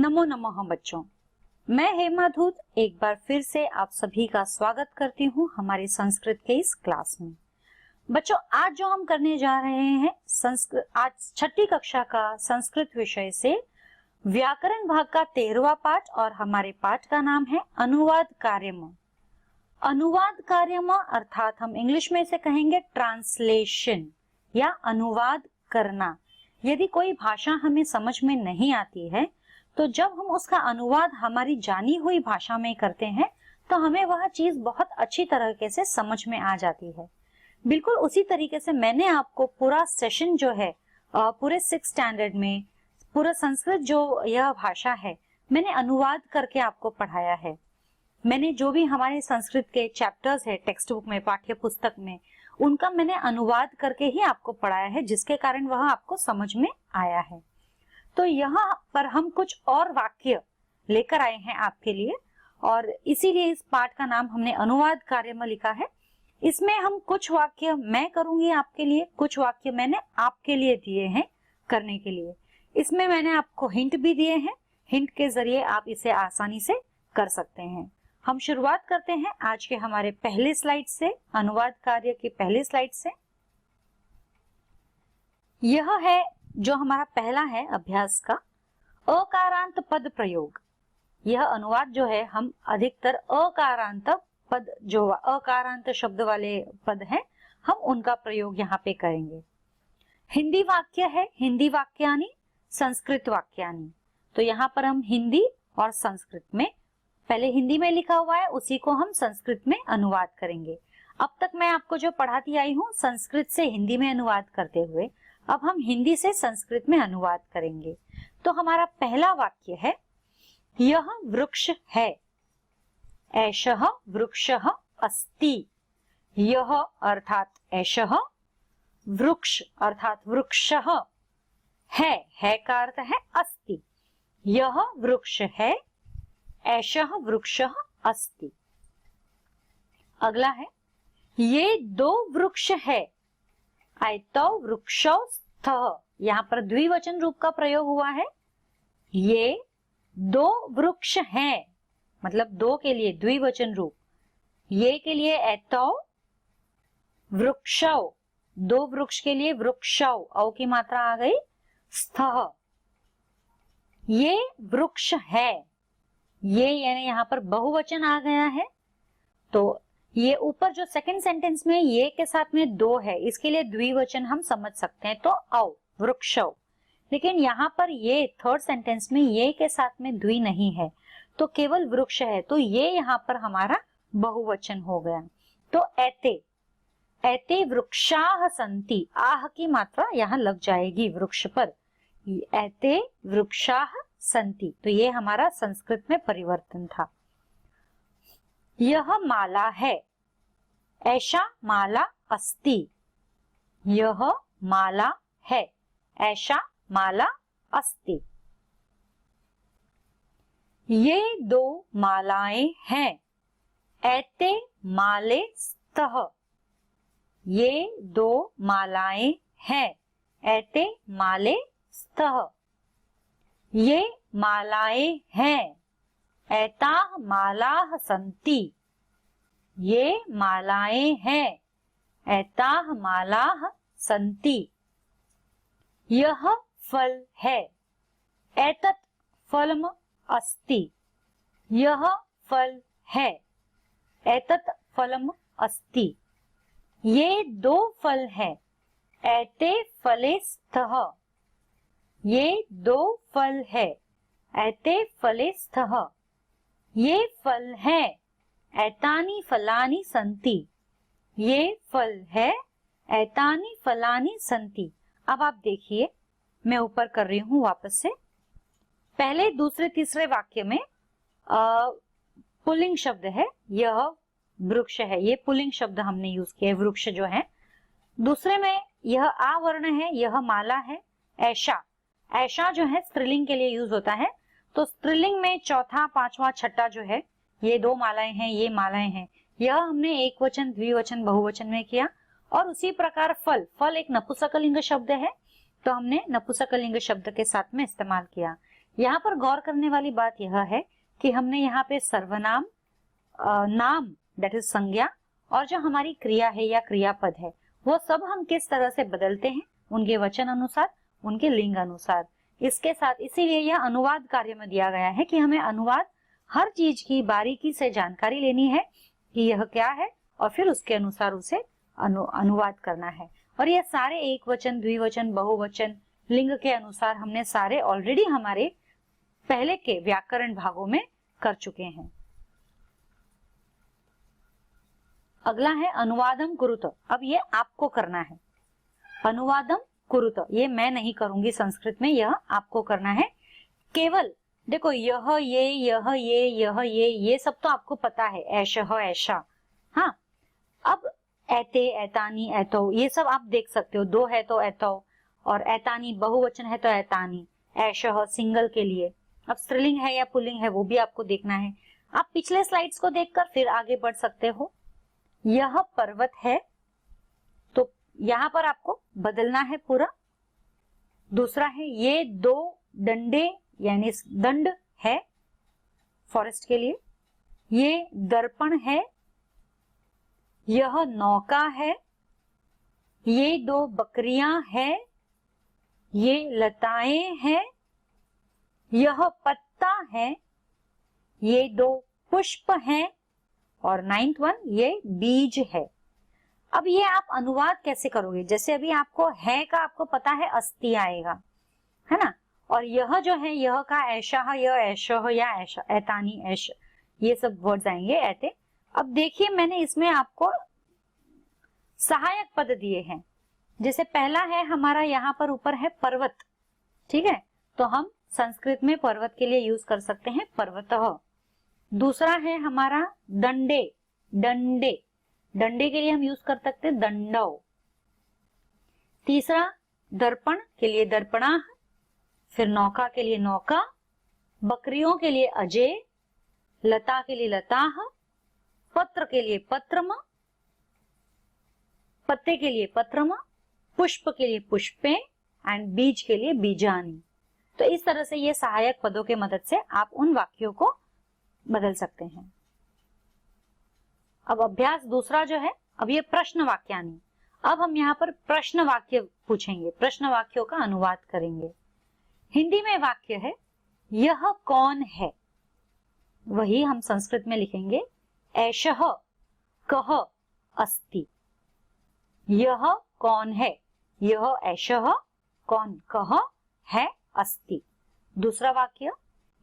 नमो नमः बच्चों, मैं हेमा धूत एक बार फिर से आप सभी का स्वागत करती हूँ हमारी संस्कृत के इस क्लास में। बच्चों, आज जो हम करने जा रहे हैं आज छठी कक्षा का संस्कृत विषय से व्याकरण भाग का 13वां पाठ और हमारे पाठ का नाम है अनुवाद कार्यम। अनुवाद कार्यम अर्थात हम इंग्लिश में इसे कहेंगे ट्रांसलेशन या अनुवाद करना। यदि कोई भाषा हमें समझ में नहीं आती है तो जब हम उसका अनुवाद हमारी जानी हुई भाषा में करते हैं तो हमें वह चीज बहुत अच्छी तरीके से समझ में आ जाती है। बिल्कुल उसी तरीके से मैंने आपको पूरा सेशन जो है पूरे 6th स्टैंडर्ड में पूरा संस्कृत जो यह भाषा है मैंने अनुवाद करके आपको पढ़ाया है। मैंने जो भी हमारे संस्कृत के चैप्टर्स है टेक्स्ट बुक में, पाठ्य पुस्तक में, उनका मैंने अनुवाद करके ही आपको पढ़ाया है, जिसके कारण वह आपको समझ में आया है। तो यहाँ पर हम कुछ और वाक्य लेकर आए हैं आपके लिए और इसीलिए इस पाठ का नाम हमने अनुवाद कार्य में लिखा है। इसमें हम कुछ वाक्य मैं करूंगी आपके लिए, कुछ वाक्य मैंने आपके लिए दिए हैं करने के लिए। इसमें मैंने आपको हिंट भी दिए हैं, हिंट के जरिए आप इसे आसानी से कर सकते हैं। हम शुरुआत करते हैं आज के हमारे पहले स्लाइड से, अनुवाद कार्य की पहले स्लाइड से। यह है जो हमारा पहला है अभ्यास का अकारांत पद प्रयोग। यह अनुवाद जो है हम अधिकतर अकारांत पद, जो अकारांत शब्द वाले पद हैं, हम उनका प्रयोग यहाँ पे करेंगे। हिंदी वाक्य है, हिंदी वाक्यानि, संस्कृत वाक्यानि। तो यहाँ पर हम हिंदी और संस्कृत में, पहले हिंदी में लिखा हुआ है उसी को हम संस्कृत में अनुवाद करेंगे। अब तक मैं आपको जो पढ़ाती आई हूँ संस्कृत से हिंदी में अनुवाद करते हुए, अब हम हिंदी से संस्कृत में अनुवाद करेंगे। तो हमारा पहला वाक्य है, यह वृक्ष है, एषः वृक्षः अस्ति। यह अर्थात एषः, वृक्ष अर्थात वृक्षः, है का अर्थ है अस्ति। यह वृक्ष है, एषः वृक्षः अस्ति। अगला है, ये दो वृक्ष है, एतौ वृक्षौ स्तः। यहाँ पर द्विवचन रूप का प्रयोग हुआ है। ये दो वृक्ष हैं, मतलब दो के लिए द्विवचन रूप, ये के लिए एतौ, वृक्षौ, दो वृक्ष के लिए वृक्षौ, औ की मात्रा आ गई, स्तः, ये वृक्ष है। ये यानी यहाँ पर बहुवचन आ गया है। तो ये ऊपर जो सेकंड सेंटेंस में ये के साथ में दो है, इसके लिए द्विवचन हम समझ सकते हैं, तो औ, वृक्षौ। लेकिन यहाँ पर ये थर्ड सेंटेंस में ये के साथ में द्वि नहीं है, तो केवल वृक्ष है, तो ये यहाँ पर हमारा बहुवचन हो गया। तो एते, एते वृक्षाः सन्ति, आह की मात्रा यहाँ लग जाएगी वृक्ष पर। एते वृक्षाः सन्ति, तो ये हमारा संस्कृत में परिवर्तन था। यह माला है, ऐशा माला अस्ति। यह माला है, ऐशा माला अस्ति। ये दो मालाएं हैं, एते माले स्तः। ये दो मालाएं हैं, एते माले स्तः। ये मालाएं हैं, एताः मालाः सन्ति। ये मालाएं हैं, एताः मालाः सन्ति। यह फल है, एतत् फलम् अस्ति। यह फल है, एतत् फलम् अस्ति। ये दो फल है, एते फले स्तः। ये दो फल है, एते फले स्तः। ये फल है, एतानि फलानि सन्ति। ये फल है, एतानि फलानि सन्ति। अब आप देखिए, मैं ऊपर कर रही हूं वापस से। पहले दूसरे तीसरे वाक्य में पुल्लिंग शब्द है, यह वृक्ष है, ये पुल्लिंग शब्द हमने यूज किया है, वृक्ष जो है। दूसरे में यह आवर्ण है, यह माला है, ऐशा, ऐशा जो है स्त्रीलिंग के लिए यूज होता है। तो स्त्रीलिंग में चौथा, पांचवा, छठा जो है, ये दो मालाएं हैं, ये मालाएं हैं, यह हमने एक वचन, द्विवचन, बहुवचन में किया। और उसी प्रकार फल, फल एक नपुंसकलिंग शब्द है, तो हमने नपुंसकलिंग शब्द के साथ में इस्तेमाल किया। यहाँ पर गौर करने वाली बात यह है कि हमने यहाँ पे सर्वनाम, नाम दैट इज संज्ञा, और जो हमारी क्रिया है या क्रियापद है वो सब हम किस तरह से बदलते हैं, उनके वचन अनुसार, उनके लिंग अनुसार। इसके साथ इसीलिए यह अनुवाद कार्य में दिया गया है कि हमें अनुवाद, हर चीज की बारीकी से जानकारी लेनी है कि यह क्या है और फिर उसके अनुसार उसे अनुवाद करना है। और ये सारे एक वचन, द्विवचन, बहुवचन, लिंग के अनुसार हमने सारे ऑलरेडी हमारे पहले के व्याकरण भागों में कर चुके हैं। अगला है अनुवादम कुरुत। अब ये आपको करना है, अनुवादम कुरुत, ये मैं नहीं करूंगी संस्कृत में, यह आपको करना है। केवल देखो ये सब तो आपको पता है, ऐशः, ऐशा, हाँ। अब ऐते, ऐतानी, ऐतो, ये सब आप देख सकते हो, दो है तो ऐतो, और ऐतानी बहुवचन है तो ऐतानी, ऐशः सिंगल के लिए। अब स्त्रीलिंग है या पुल्लिंग है वो भी आपको देखना है। आप पिछले स्लाइड्स को देखकर फिर आगे बढ़ सकते हो। यह पर्वत है तो यहां पर आपको बदलना है पूरा। दूसरा है ये दो डंडे यानी दंड है फॉरेस्ट के लिए। ये दर्पण है, यह नौका है, ये दो बकरियां हैं, ये लताएं हैं, यह पत्ता है, ये दो पुष्प हैं, और 9th वन ये बीज है। अब ये आप अनुवाद कैसे करोगे? जैसे अभी आपको है का आपको पता है अस्ति आएगा, है ना, और यह जो है यह का ऐशा, यह ऐशः या ऐशा, ऐतानी, ऐश, ये सब वर्ड्स आएंगे ऐते। अब देखिए मैंने इसमें आपको सहायक पद दिए हैं। जैसे पहला है हमारा यहाँ पर ऊपर है पर्वत, ठीक है, तो हम संस्कृत में पर्वत के लिए यूज कर सकते हैं पर्वतः। दूसरा है हमारा दंडे, डंडे, डंडे के लिए हम यूज कर सकते हैं दंडौ। तीसरा दर्पण के लिए दर्पणाः, फिर नौका के लिए नौका, बकरियों के लिए अजय, लता के लिए लताः, पत्र के लिए पत्रम, पत्ते के लिए पत्रम, पुष्प के लिए पुष्पे, एंड बीज के लिए बीजानी। तो इस तरह से ये सहायक पदों के मदद से आप उन वाक्यों को बदल सकते हैं। अब अभ्यास दूसरा जो है, अब ये प्रश्न वाक्यानि। अब हम यहाँ पर प्रश्न वाक्य पूछेंगे, प्रश्न वाक्यों का अनुवाद करेंगे। हिंदी में वाक्य है यह कौन है, वही हम संस्कृत में लिखेंगे ऐशः कः अस्ति। यह कौन है, यह ऐशः कौन, कः है, अस्ति। दूसरा वाक्य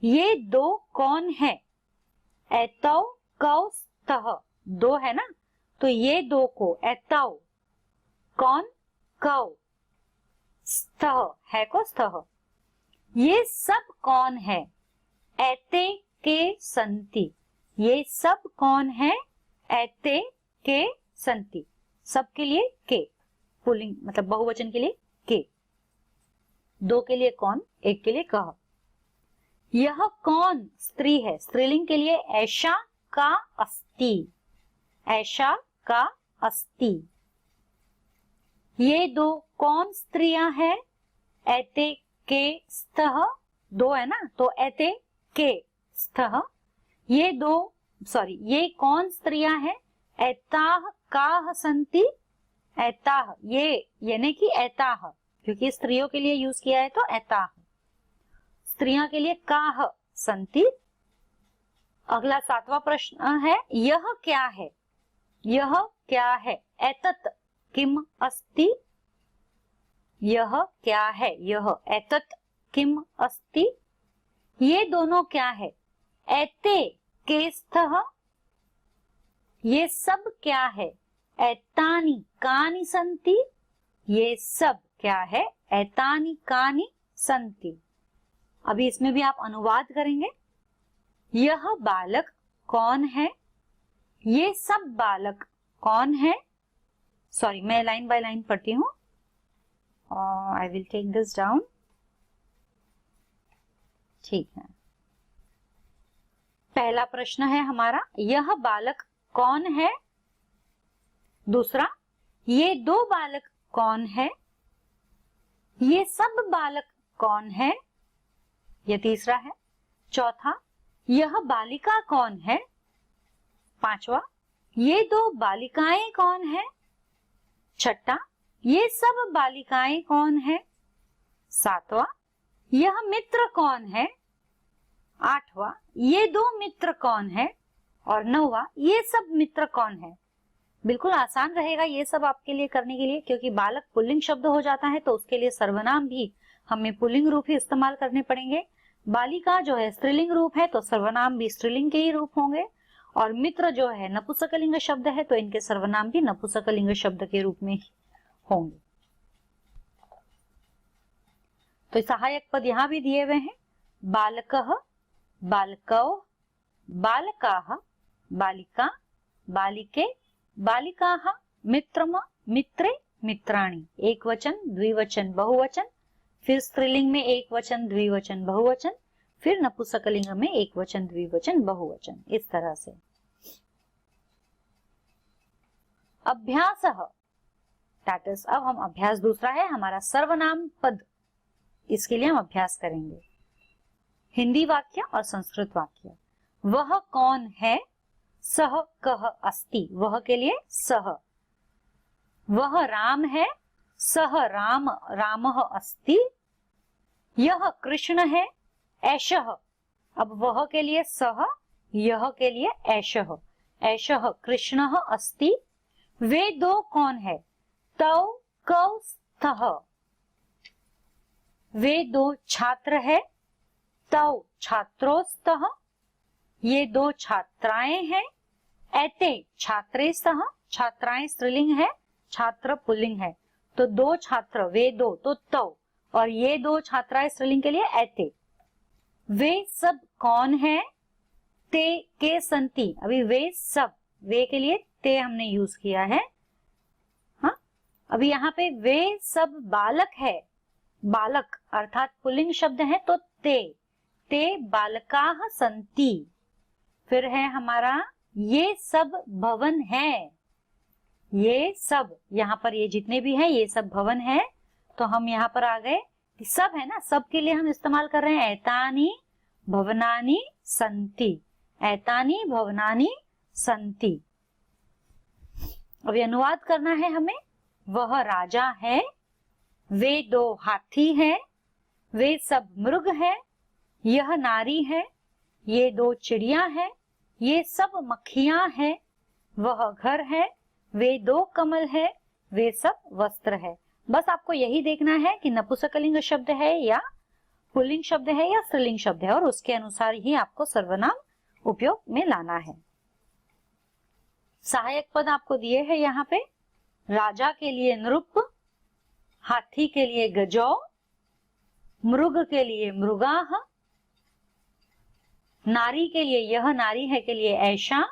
ये दो कौन है, एतौ कौ स्तः, दो है ना, तो ये दो को एतौ कौन, कौ, स्तः है को स्तः, ये सब कौन है, एते के संति, ये सब कौन है, एते के संति, सब के लिए के, पुल्लिंग मतलब बहुवचन के लिए के, दो के लिए कौन, एक के लिए कह। यह कौन स्त्री है, स्त्रीलिंग के लिए ऐशा का अस्ति, ऐशा का अस्ति। ये दो कौन स्त्रियां हैं, एते के स्तः, दो है ना, तो एते के स्तः। ये दो ये कौन स्त्रियां हैं, एताः काः सन्ति, एताः ये यानी कि एताः, क्योंकि स्त्रियों के लिए यूज किया है तो एताः, स्त्रियां के लिए काः सन्ति। अगला सातवां प्रश्न है यह क्या है, यह क्या है, एतत् किम अस्ति, यह क्या है, यह एतत् किम अस्ति। ये दोनों क्या है, एते के स्तः, ये सब क्या है, एतानि कानि सन्ति, ये सब क्या है, एतानि कानि सन्ति। अभी इसमें भी आप अनुवाद करेंगे। यह बालक कौन है, ये सब बालक कौन है। सॉरी, मैं लाइन बाय लाइन पढ़ती हूँ। I will take this down, ठीक है। पहला प्रश्न है हमारा यह बालक कौन है। दूसरा ये दो बालक कौन है, ये सब बालक कौन है, यह तीसरा है। चौथा, यह बालिका कौन है? पांचवा, ये दो बालिकाएं कौन है? छठा, ये सब बालिकाएं कौन है? सातवां, यह मित्र कौन है? आठवां, ये दो मित्र कौन है? और नौवां, ये सब मित्र कौन है? बिल्कुल आसान रहेगा ये सब आपके लिए करने के लिए, क्योंकि बालक पुल्लिंग शब्द हो जाता है तो उसके लिए सर्वनाम भी हमें पुल्लिंग रूप ही इस्तेमाल करने पड़ेंगे। बालिका जो है स्त्रीलिंग रूप है तो सर्वनाम भी स्त्रीलिंग के ही रूप होंगे, और मित्र जो है नपुंसकलिंग शब्द है तो इनके सर्वनाम भी नपुंसकलिंग शब्द के रूप में ही होंगे। तो सहायक पद यहाँ भी दिए हुए हैं। बालकः, बालकौ, बालकाः, बालिका, बालिके, बालिकाः, मित्रम, मित्रे, मित्राणि। एक वचन, द्विवचन, बहुवचन, फिर स्त्रीलिंग में एक वचन, द्विवचन, बहुवचन, फिर नपुंसकलिंग में एक वचन, द्विवचन, बहुवचन, इस तरह से। अभ्यासः, दैट इज अब हम अभ्यास दूसरा है हमारा सर्वनाम पद, इसके लिए हम अभ्यास करेंगे। हिंदी वाक्य और संस्कृत वाक्य। वह कौन है? सह कः अस्ति, वह के लिए सह। वह राम है? सह राम, रामः अस्ति। यह कृष्ण है? एषः, अब वह के लिए सह, यह के लिए एषः, एषः कृष्णः अस्ति। वे दो कौन है? तौ कौ स्तः। वे दो छात्र है? तौ छात्रो स्तः। ये दो छात्राएं हैं? एते छात्रे स्तः। छात्राएं स्त्रीलिंग है, छात्र पुल्लिंग है, तो दो छात्र, वे दो तो तौ, और ये दो छात्राएं स्त्रीलिंग के लिए एते। वे सब कौन है? ते के संति, अभी वे सब, वे के लिए ते हमने यूज किया है। हाँ, अभी यहाँ पे वे सब बालक है, बालक अर्थात पुल्लिंग शब्द है तो ते, ते बालकाः सन्ति। फिर है हमारा ये सब भवन है, ये सब, यहाँ पर ये जितने भी हैं ये सब भवन है, तो हम यहाँ पर आ गए सब है ना, सब के लिए हम इस्तेमाल कर रहे हैं एतानि भवनानि सन्ति, एतानि भवनानि सन्ति। अभी अनुवाद करना है हमें। वह राजा है, वे दो हाथी हैं, वे सब मृग है, यह नारी है, ये दो चिड़िया है, ये सब मक्खियां हैं, वह घर है, वे दो कमल है, वे सब वस्त्र है। बस आपको यही देखना है कि नपुंसकलिंग शब्द है या पुल्लिंग शब्द है या स्त्रीलिंग शब्द है, और उसके अनुसार ही आपको सर्वनाम उपयोग में लाना है। सहायक पद आपको दिए हैं यहाँ पे। राजा के लिए नृप, हाथी के लिए गजौ, मृग के लिए मृगाः, नारी के लिए यह नारी है के लिए ऐशा,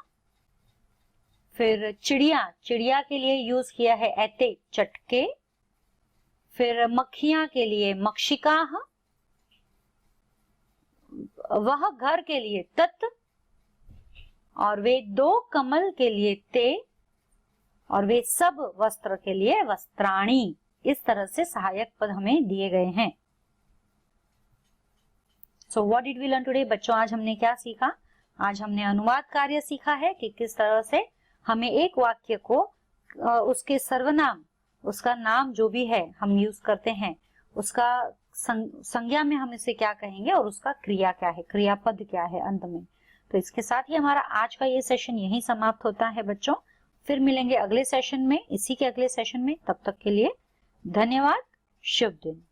फिर चिड़िया, चिड़िया के लिए यूज किया है एते चटके, फिर मक्खियां के लिए मक्षिकाः, वह घर के लिए तत्, और वे दो कमल के लिए ते, और वे सब वस्त्र के लिए वस्त्राणि। इस तरह से सहायक पद हमें दिए गए हैं। So what did we learn today? बच्चों आज हमने क्या सीखा? आज हमने अनुवाद कार्य सीखा है कि किस तरह से हमें एक वाक्य को उसके सर्वनाम, उसका नाम जो भी है हम यूज करते हैं, उसका संज्ञा में हम इसे क्या कहेंगे और उसका क्रिया क्या है, क्रियापद क्या है अंत में। तो इसके साथ ही हमारा आज का ये सेशन यहीं समाप्त होता है बच्चों। फिर मिलेंगे अगले सेशन में, इसी के अगले सेशन में। तब तक के लिए धन्यवाद। शुभ दिन।